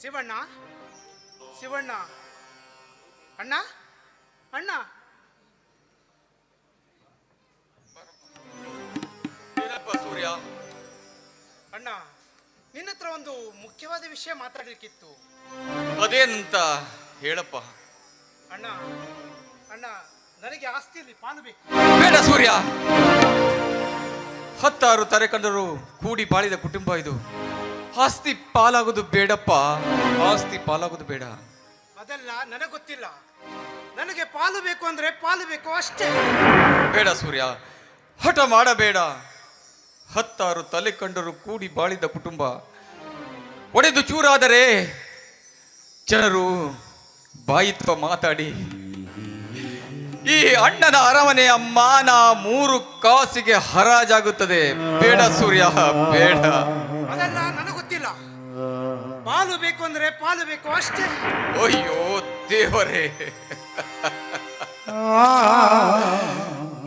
ಶಿವಣ್ಣ ಶಿವಣ್ಣ ಅಣ್ಣ ಅಣ್ಣ ಸೂರ್ಯ ಅಣ್ಣ ನಿನ್ನ ಹತ್ರ ಒಂದು ಮುಖ್ಯವಾದ ವಿಷಯ ಮಾತಾಡಲಿಕ್ಕಿತ್ತು. ಅದೇನಂತ ಹೇಳಪ್ಪ. ಅಣ್ಣ ಅಣ್ಣ ನನಗೆ ಆಸ್ತಿಯಲ್ಲಿ ಪಾಲು ಬೇಕು. ಬೇಡ ಸೂರ್ಯ, 10 ತಲೆ ಕಂಡರು ಕೂಡಿ ಬಾಳಿದ ಕುಟುಂಬ ಇದು. ಆಸ್ತಿ ಪಾಲಾಗೋದು ಬೇಡಪ್ಪ, ಆಸ್ತಿ ಪಾಲಾಗೋದು ಬೇಡ. ಅದೆಲ್ಲ ನನಗೆ ಗೊತ್ತಿಲ್ಲ. ನನಗೆ ಪಾಲು ಬೇಕು ಅಂದ್ರೆ ಪಾಲು ಬೇಕು ಅಷ್ಟೇ. ಬೇಡ ಸೂರ್ಯ, ಹಠ ಮಾಡಬೇಡ. 10 ತಲೆ ಕಂಡರು ಕೂಡಿ ಬಾಳಿದ ಕುಟುಂಬ ಒಡೆದು ಚೂರಾದರೆ ಜನರು ಬಾಯಿತ್ವ ಮಾತಾಡಿ ಈ ಅಣ್ಣನ ಅರಮನೆಯ ಮಾನ 3 ಕಾಸಿಗೆ ಹರಾಜಾಗುತ್ತದೆ. ಬೇಡ ಸೂರ್ಯ, ಬೇಡ. ಅದೆಲ್ಲ ನನಗೆ ಗೊತ್ತಿಲ್ಲ. ಪಾಲು ಬೇಕು ಅಂದ್ರೆ ಪಾಲು ಬೇಕು ಅಷ್ಟೇ. ಅಯ್ಯೋ ದೇವರೇ,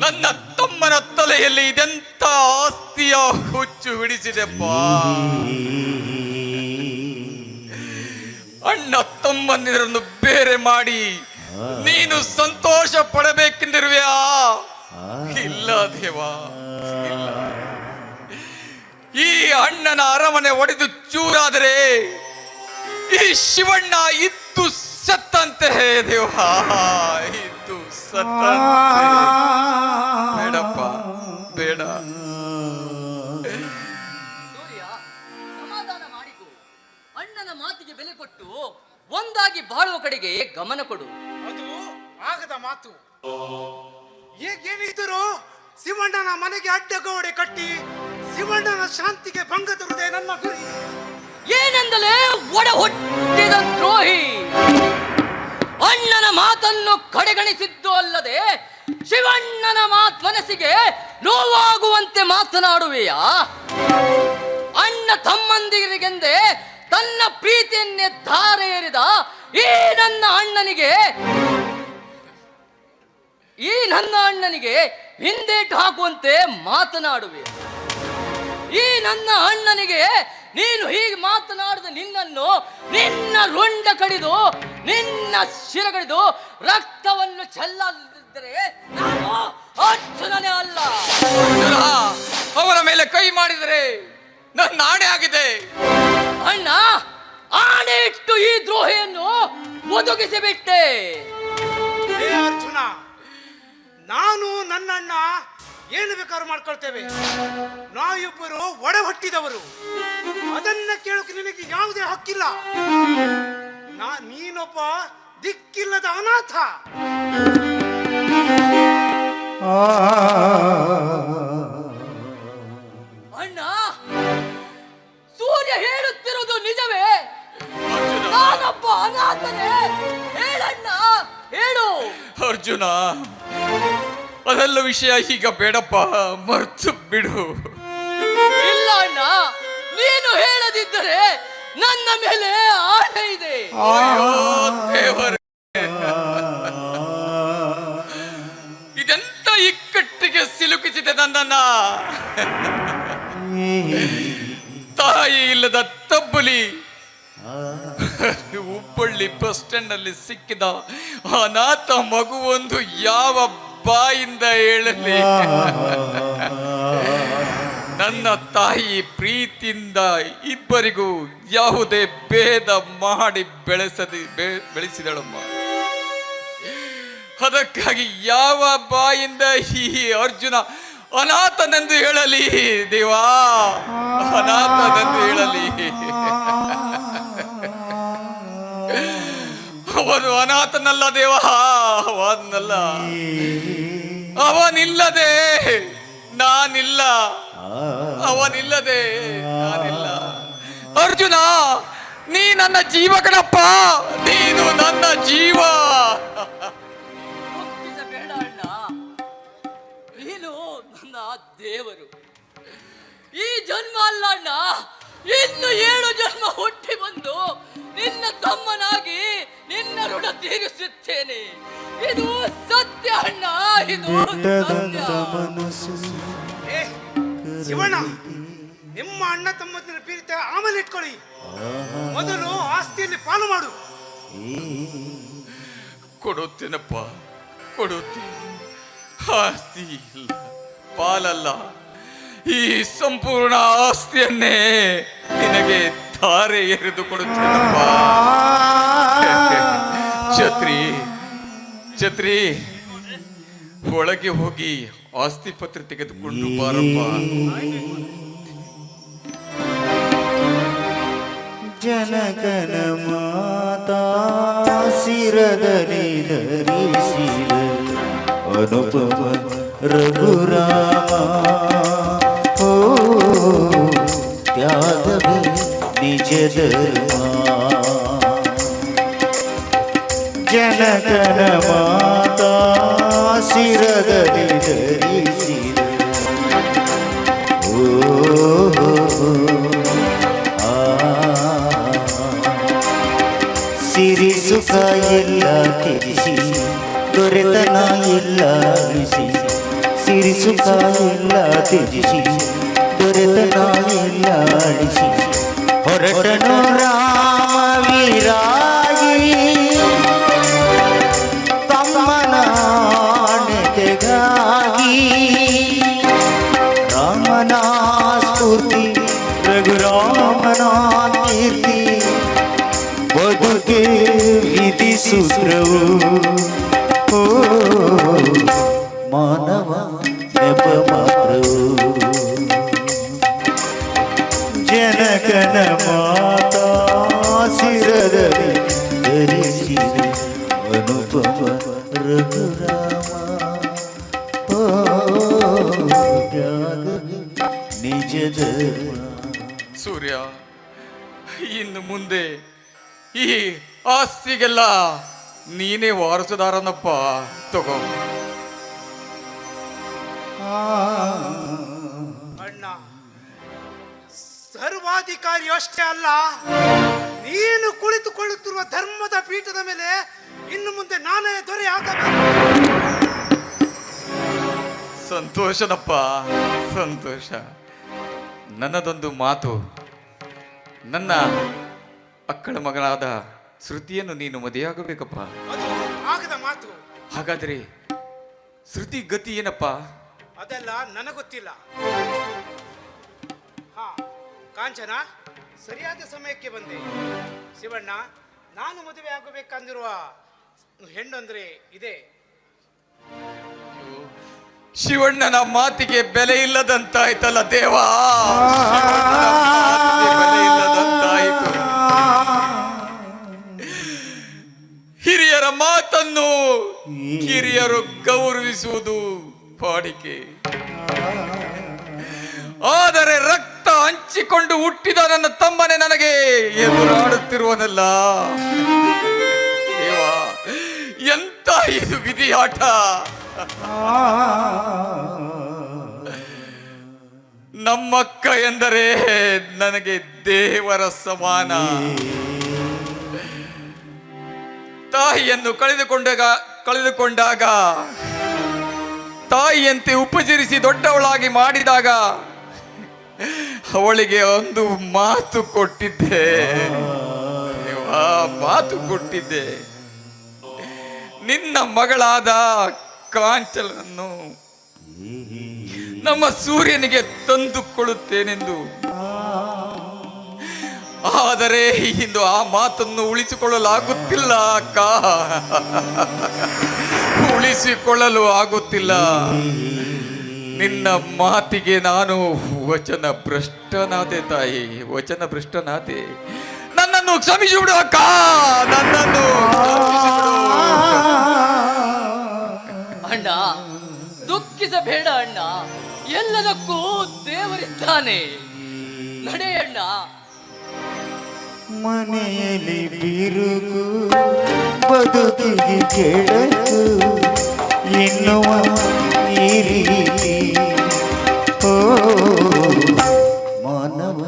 ನನ್ನ ತಮ್ಮನ ತಲೆಯಲ್ಲಿ ಇದೆಂತ ಆಸ್ತಿಯ ಹುಚ್ಚು ಹಿಡಿಸಿದೆಪ್ಪ. ಅಣ್ಣ ತಮ್ಮಂದಿರನ್ನು ಬೇರೆ ಮಾಡಿ ನೀನು ಸಂತೋಷ ಪಡಬೇಕೆಂದಿರುವೆಯಾ? ಇಲ್ಲ ದೇವಾ, ಇಲ್ಲ. ಈ ಅಣ್ಣನ ಅರಮನೆ ಒಡೆದು ಚೂರಾದರೆ ಈ ಶಿವಣ್ಣ ಇದ್ದು ಸತ್ತಂತೆ ದೇವಾ, ಇದ್ದು ಸತ್ತಂತೆ. ಬೇಡಪ್ಪ, ಬೇಡ. ಸೂರ್ಯ, ಸಮಾಧಾನ ಮಾಡಿಕೊ. ಅಣ್ಣನ ಮಾತಿಗೆ ಬೆಲೆ ಕೊಟ್ಟು ಒಂದಾಗಿ ಬಾಳುವ ಕಡೆಗೆ ಗಮನ ಕೊಡು. ಅದು ಆಗದ ಮಾತು. ಈಗೇನಿದ್ರು ಶಿವಣ್ಣನ ಮನೆಗೆ ಅಡ್ಡಗೋಡೆ ಕಟ್ಟಿ ಶಿವಣ್ಣನ ಶಾಂತಿಗೆ ಭಂಗ ತರುವುದೇ ನನ್ನ ಗುರಿ. ಏನೆಂದಲೇ ಒಡ ಹುಟ್ಟಿದ ದ್ರೋಹಿ. ಅಣ್ಣನ ಮಾತನ್ನು ಕಡೆಗಣಿಸಿದ್ದು ಅಲ್ಲದೆ ಶಿವಣ್ಣನ ಮನಸ್ಸಿಗೆ ನೋವಾಗುವಂತೆ ಮಾತನಾಡುವೆಯಾ? ಅಣ್ಣ ತಮ್ಮಂದಿರಿಗೆಂದೇ ತನ್ನ ಪ್ರೀತಿಯನ್ನೇ ಧಾರೆ ಎರೆದ ಈ ನನ್ನ ಅಣ್ಣನಿಗೆ ಹಿಂದೇಟು ಹಾಕುವಂತೆ ಮಾತನಾಡುವೆ. ಈ ನನ್ನ ಅಣ್ಣನಿಗೆ ನೀನು ಹೀಗೆ ಮಾತನಾಡಿದ ನಿನ್ನ ರುಂಡ ಕಡಿದು ನಿನ್ನ ಶಿರ ಕಡಿದು ರಕ್ತವನ್ನು ಚೆಲ್ಲದಿದ್ದರೆ ನಾನು ಅರ್ಜುನನೇ ಅಲ್ಲ. ಅವರ ಮೇಲೆ ಕೈ ಮಾಡಿದರೆ ನನ್ನ ಆಣೆ ಆಗಿದೆ. ಅಣ್ಣ, ಆಣೆ ಇಟ್ಟು ಈ ದ್ರೋಹಿಯನ್ನು ಒದಗಿಸಿ ಬಿಟ್ಟೆ. ಅರ್ಜುನ, ನಾನು ನನ್ನಣ್ಣ ಏನು ಬೇಕಾದ್ರೂ ಮಾಡ್ಕೊಳ್ತೇವೆ. ನಾವಿಬ್ಬರು ಒಡ ಹುಟ್ಟಿದವರು. ಅದನ್ನ ಕೇಳೋಕೆ ನಿನಗೆ ಯಾವುದೇ ಹಕ್ಕಿಲ್ಲ. ನೀನೊಬ್ಬ ದಿಕ್ಕಿಲ್ಲದ ಅನಾಥ. ಅಣ್ಣ, ಸೂರ್ಯ ಹೇಳುತ್ತಿರುವುದು ನಿಜವೇ? ನಾನೊಬ್ಬ ಅನಾಥನೇ? ಹೇಳಣ್ಣ, ಹೇಳು. ಅರ್ಜುನ, ಅದೆಲ್ಲ ವಿಷಯ ಈಗ ಬೇಡಪ್ಪ, ಮರ್ತು ಬಿಡು. ಇಲ್ಲ ಅಣ್ಣ, ನೀನು ಹೇಳದಿದ್ದರೆ ನನ್ನ ಮೇಲೆ ಆಣೆ ಇದೆ. ದೇವರೇ, ಇದೆಂತ ಇಕ್ಕಟ್ಟಿಗೆ ಸಿಲುಕಿಸಿದೆ ನನ್ನನ್ನ. ತಾಯಿ ಇಲ್ಲದ ತಬ್ಬಲಿ ಹುಬ್ಬಳ್ಳಿ ಬಸ್ ಸ್ಟ್ಯಾಂಡ್ ಅಲ್ಲಿ ಸಿಕ್ಕಿದ ಅನಾಥ ಮಗುವೊಂದು ಯಾವ ಬಾಯಿಂದ ಹೇಳಲಿ? ನನ್ನ ತಾಯಿ ಪ್ರೀತಿಯಿಂದ ಇಬ್ಬರಿಗೂ ಯಾವುದೇ ಭೇದ ಮಾಡಿ ಬೆಳೆಸಿದಳಮ್ಮ. ಅದಕ್ಕಾಗಿ ಯಾವ ಬಾಯಿಂದ ಈ ಅರ್ಜುನ ಅನಾಥನೆಂದು ಹೇಳಲಿ? ದೇವಾ, ಅನಾಥನೆಂದು ಹೇಳಲಿ? ಅವನು ಅನಾಥನಲ್ಲ ದೇವ, ಅವನಲ್ಲ. ಅವನಿಲ್ಲದೆ ನಾನಿಲ್ಲ, ಅವನಿಲ್ಲದೆ ನಾನಿಲ್ಲ. ಅರ್ಜುನ, ನೀ ನನ್ನ ಜೀವ ಕಣಪ್ಪ, ನೀನು ನನ್ನ ಜೀವ. ಒಪ್ಪಿಸಬೇಡ ಅಣ್ಣ, ನೀನು ನನ್ನ ದೇವರು. ಈ ಜನ್ಮ ಅಲ್ಲ ಅಣ್ಣ, ಇನ್ನು 7 ಜನ್ಮ ಹುಟ್ಟಿ ಬಂದು ನಿನ್ನ ತಮ್ಮನಾಗಿ ನಿನ್ನ ಋಣ ತೀರಿಸುತ್ತೇನೆ. ಇದು ಸತ್ಯ ಅಣ್ಣ, ಇದು ಸತ್ಯ. ಶಿವಣ್ಣ, ನಿಮ್ಮ ಅಣ್ಣ ತಮ್ಮಂದಿರ ಪ್ರೀತಿ ಆಮೇಲೆ ಇಟ್ಕೊಳ್ಳಿ. ಮೊದಲು ಆಸ್ತಿಯಲ್ಲಿ ಪಾಲು ಮಾಡು. ಕೊಡುತ್ತೇನಪ್ಪ, ಕೊಡುತ್ತೇನೆ. ಆಸ್ತಿ ಇಲ್ಲ, ಪಾಲಲ್ಲ, ಈ ಸಂಪೂರ್ಣ ಆಸ್ತಿಯನ್ನೇ ನಿನಗೆ ಧಾರೆ ಎರೆದು ಕೊಡುತ್ತೇನಪ್ಪ. ಛತ್ರಿ ಛತ್ರಿ, ಒಳಗೆ ಹೋಗಿ ಆಸ್ತಿ ಪತ್ರ ತೆಗೆದುಕೊಂಡು ಬಾರಪ್ಪ. ಜನಗಣ ಮಾತಾ ಶಿರದಲ್ಲಿ ಧರಿಸಿದ ಅನುಪಮ ರಘುರಾಮ. ಓ ತ್ಯಾಗವೇ ನಿಜ ಧರ್ಮ. ಜನಗಣ ಮಾತಾ ಶಿರದಲ್ಲಿ ಧರಿಸಿದ ಓ ಸಿರಿ ಸುಖ ಎಲ್ಲ ತ್ಯಜಿಸಿ ದೊರೆತನ ಎಲ್ಲ ಅಳಿಸಿ. ಸಿರಿ ಸುಖ ಎಲ್ಲ ತ್ಯಜಿಸಿ ದೊರೆತನ ಎಲ್ಲ ಅಳಿಸಿ. ಹೊರಟನು ರಾಮ ವೀರಾಗಿ ತಮ್ಮನ ನೆತೆಗಾಗಿ. ರಾಮನ ಸ್ಫೂರ್ತಿ ರಘುರಾಮನ ಕೀರ್ತಿ ಬದುಕೆ ವಿಧಿ ಸೂತ್ರವು. ಓ ಮಾನವ ನೆಪ ಮಾತ್ರವು. ಜನಗಣ ಮಾತಾ ಶಿರದಲ್ಲಿ ಧರಿಸಿದ ಅನುಪಮ ರಘುರಾಮ. ಓ ತ್ಯಾಗವೇ ನಿಜ ಧರ್ಮ. ಸೂರ್ಯ, ಇನ್ನು ಮುಂದೆ ಈ ಆಸ್ತಿಗೆಲ್ಲ ನೀನೇ ವಾರಸುದಾರನಪ್ಪ. ತಗೋ. ಅಣ್ಣ, ಸರ್ವಾಧಿಕಾರಿ ಅಷ್ಟೇ ಅಲ್ಲ, ನೀನು ಕುಳಿತುಕೊಳ್ಳುತ್ತಿರುವ ಧರ್ಮದ ಪೀಠದ ಮೇಲೆ ಇನ್ನು ಮುಂದೆ ನಾನೇ ದೊರೆ ಆಗಬೇಕು. ಸಂತೋಷನಪ್ಪ, ಸಂತೋಷ. ನನ್ನದೊಂದು ಮಾತು, ನನ್ನ ಅಕ್ಕಳ ಮಗನಾದ ಶ್ರುತಿಯನ್ನು ನೀನು ಮದುವೆಯಾಗಬೇಕಪ್ಪ. ಅದು ಆಗದ ಮಾತು. ಹಾಗಾದ್ರೆ ಶ್ರುತಿ ಗತಿ ಏನಪ್ಪ? ಅದೆಲ್ಲ ನನಗೊತ್ತಿಲ್ಲ. ಹಾ ಕಾಂಚನ, ಸರಿಯಾದ ಸಮಯಕ್ಕೆ ಬಂದೆ. ಶಿವಣ್ಣ, ನಾನು ಮದುವೆ ಆಗಬೇಕಂದಿರುವ ಹೆಣ್ಣಂದ್ರೆ ಇದೆ. ಶಿವಣ್ಣನ ಮಾತಿಗೆ ಬೆಲೆ ಇಲ್ಲದಂತಾಯ್ತಲ್ಲ ದೇವಾ, ಬೆಲೆ ಇಲ್ಲದಂತಾಯ್ತು. ಹಿರಿಯರ ಮಾತನ್ನು ಕಿರಿಯರು ಗೌರವಿಸುವುದು ವಾಡಿಕೆ. ಆದರೆ ರಕ್ತ ಹಂಚಿಕೊಂಡು ಹುಟ್ಟಿದ ನನ್ನ ತಮ್ಮನೇ ನನಗೆ ಎದುರಾಡುತ್ತಿರುವನಲ್ಲ ದೇವಾ, ಎಂತ ಇದು ವಿಧಿಯಾಟ. ನಮ್ಮಕ್ಕ ಎಂದರೆ ನನಗೆ ದೇವರ ಸಮಾನ. ತಾಯಿಯನ್ನು ಕಳೆದುಕೊಂಡಾಗ ತಾಯಿಯಂತೆ ಉಪಚರಿಸಿ ದೊಡ್ಡವಳಾಗಿ ಮಾಡಿದಾಗ ಅವಳಿಗೆ ಒಂದು ಮಾತು ಕೊಟ್ಟಿದ್ದೆ, ಮಾತು ಕೊಟ್ಟಿದ್ದೆ. ನಿನ್ನ ಮಗಳಾದ ಕಾಂಚನನ್ನು ನಮ್ಮ ಸೂರ್ಯನಿಗೆ ತಂದುಕೊಳ್ಳುತ್ತೇನೆಂದು. ಆದರೆ ಇಂದು ಆ ಮಾತನ್ನು ಉಳಿಸಿಕೊಳ್ಳಲಾಗುತ್ತಿಲ್ಲ ಅಕ್ಕ, ಉಳಿಸಿಕೊಳ್ಳಲು ಆಗುತ್ತಿಲ್ಲ. ನಿನ್ನ ಮಾತಿಗೆ ನಾನು ವಚನ ಭ್ರಷ್ಟನಾದೆ ತಾಯಿ, ವಚನ ಭ್ರಷ್ಟನಾದೆ. ನನ್ನನ್ನು ಕ್ಷಮಿಸಿಬಿಡು ಅಕ್ಕ, ನನ್ನನ್ನು ಕ್ಷಮಿಸಿಬಿಡು. ಅಣ್ಣ, ದುಃಖಿಸಬೇಡ ಅಣ್ಣ, ಎಲ್ಲದಕ್ಕೂ ದೇವರಿದ್ದಾನೆ. ನಡೆಯಣ್ಣ. ಮನೆಯಲ್ಲಿ ಬಿರುಕು ಬದುಕಿಗೆ ಕೆಡಕು ಎನ್ನುವ ಈ ರೀತಿ. ಓ ಮಾನವ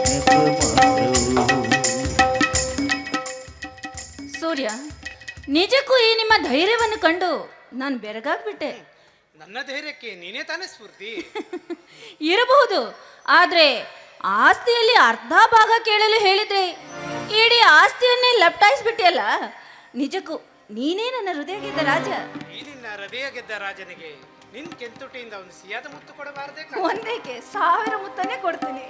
ನೆಪ ಮಾತ್ರವು. ಸೂರ್ಯ, ನಿಜಕ್ಕೂ ಈ ನಿಮ್ಮ ಧೈರ್ಯವನ್ನು ಕಂಡು ನಾನು ಬೆರಗಾಗ್ಬಿಟ್ಟೆ. ನನ್ನ ಧೈರ್ಯಕ್ಕೆ ನೀನೇ ತಾನೇ ಸ್ಫೂರ್ತಿ. ಇರಬಹುದು, ಆದ್ರೆ ಆಸ್ತಿಯಲ್ಲಿ ಅರ್ಧ ಭಾಗ ಕೇಳಲು ಹೇಳಿದ್ರೆ ಇಡೀ ಆಸ್ತಿಯನ್ನೇ ಲಪ್ಟಾಯಿಸ್ಬಿಟ್ಟಿಯಲ್ಲ. ನಿಜಕ್ಕೂ ನೀನೇ ನನ್ನ ಹೃದಯ ಗೆದ್ದ ರಾಜ. ಈ ನಿನ್ನ ಹೃದಯ ಗೆದ್ದ ರಾಜನಿಗೆ ನಿನ್ ಕೆಂತುಟಿಯಿಂದ ಒಂದು ಸಿಹಿಯಾದ ಮುತ್ತು ಕೊಡಬಾರದೆ? ಒಂದೇಕೆ 1000 ಮುತ್ತನೇ ಕೊಡ್ತೀನಿ.